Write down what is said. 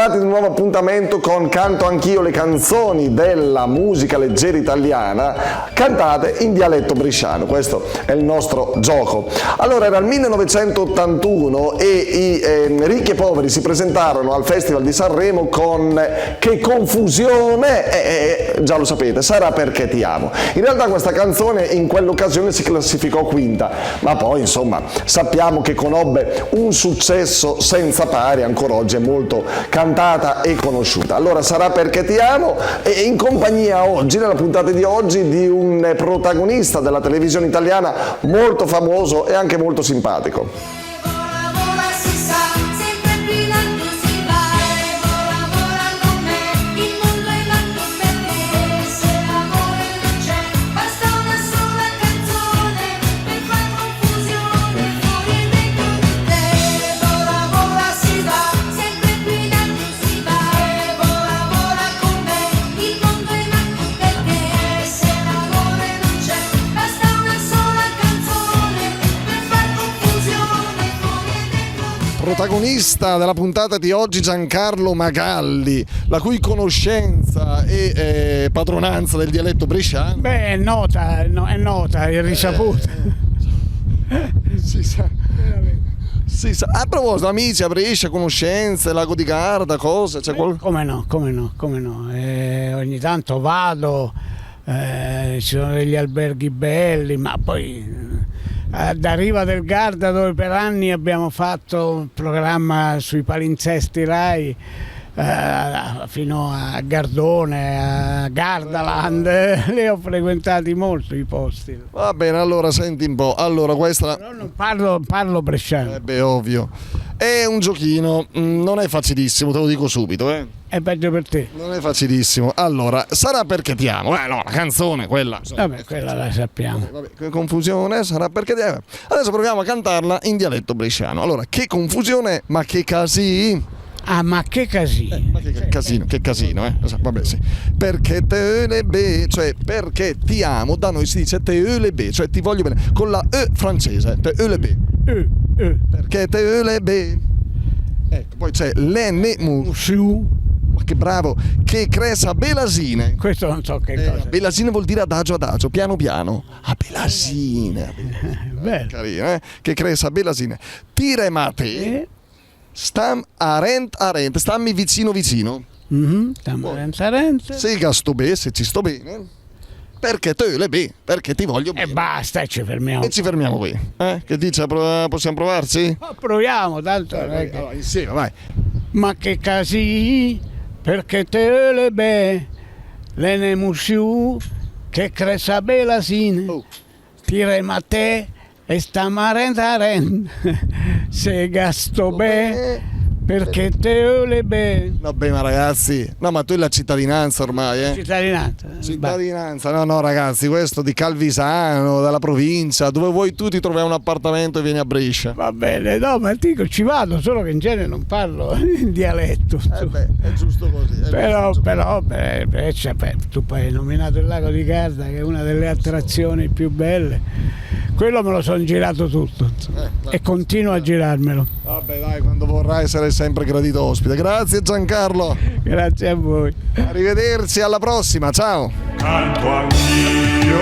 Bentrovati ad un nuovo appuntamento con Canto Anch'io, le canzoni della musica leggera italiana cantate in dialetto bresciano. Questo è il nostro gioco. Allora, era il 1981 e i Ricchi e Poveri si presentarono al Festival di Sanremo con Che confusione, già lo sapete, Sarà perché ti amo. In realtà questa canzone in quell'occasione si classificò quinta, ma poi insomma sappiamo che conobbe un successo senza pari, ancora oggi è molto cantata e conosciuta. Allora, Sarà perché ti amo, e in compagnia oggi, nella puntata di oggi, di un protagonista della televisione italiana molto famoso e anche molto simpatico. Protagonista della puntata di oggi Giancarlo Magalli, la cui conoscenza e padronanza del dialetto bresciano. Beh, è nota, è risaputa. Si sa. Si sa. A proposito, amici a Brescia, conoscenze, Lago di Garda, cose? C'è Come no. Ogni tanto vado, ci sono degli alberghi belli, ma poi da Riva del Garda, dove per anni abbiamo fatto un programma sui palinsesti Rai, fino a Gardone, a Gardaland, le ho frequentati molto i posti. Va bene, allora senti un po'. Allora, questa. Però non parlo bresciano. Beh, ovvio. È un giochino, non è facilissimo, te lo dico subito, È peggio per te. Non è facilissimo. Allora, Sarà perché ti amo. No, la canzone, quella. Vabbè, quella la sappiamo. Vabbè, che confusione, Sarà perché ti amo. Adesso proviamo a cantarla in dialetto bresciano. Allora, che confusione, ma che casi. Ah, ma che casino. Ma che casino, Vabbè, sì. Perché te le be, cioè perché ti amo, da noi si dice te le be, cioè ti voglio bene, con la E francese, te le be. Perché te le be. Ecco, poi c'è l'N Su. Ma che bravo, che cresa belasine. Questo non so che cosa. Belasine vuol dire adagio, piano piano. Ah, belasine. Bello. Carino, Che cresa belasine. Tire mate. Stam arent, stammi vicino. Stiamo arent. Se sto bene, se ci sto bene. Perché te le be, perché ti voglio bene. E basta, ci fermiamo. E ci fermiamo qui. Che dice, possiamo provarci? Proviamo, tanto. Allora, insieme, vai. Ma che casi, perché te le be, le nemusiu, che cresa belasine. Tirem a te. E stamarentaren se gasto bene perché te le be. Vabbè, ma ragazzi, no, ma tu hai la cittadinanza ormai, Cittadinanza, no ragazzi, questo di Calvisano, dalla provincia, dove vuoi tu ti trovi un appartamento e vieni a Brescia. Va bene, no, ma dico, ci vado, solo che in genere non parlo in dialetto. È giusto così. Però, tu poi hai nominato il Lago di Garda, che è una delle attrazioni più belle. Quello me lo sono girato tutto e continuo a girarmelo. Vabbè, dai, quando vorrai sarai sempre gradito ospite. Grazie Giancarlo. Grazie a voi. Arrivederci, alla prossima, ciao. Canto anch'io.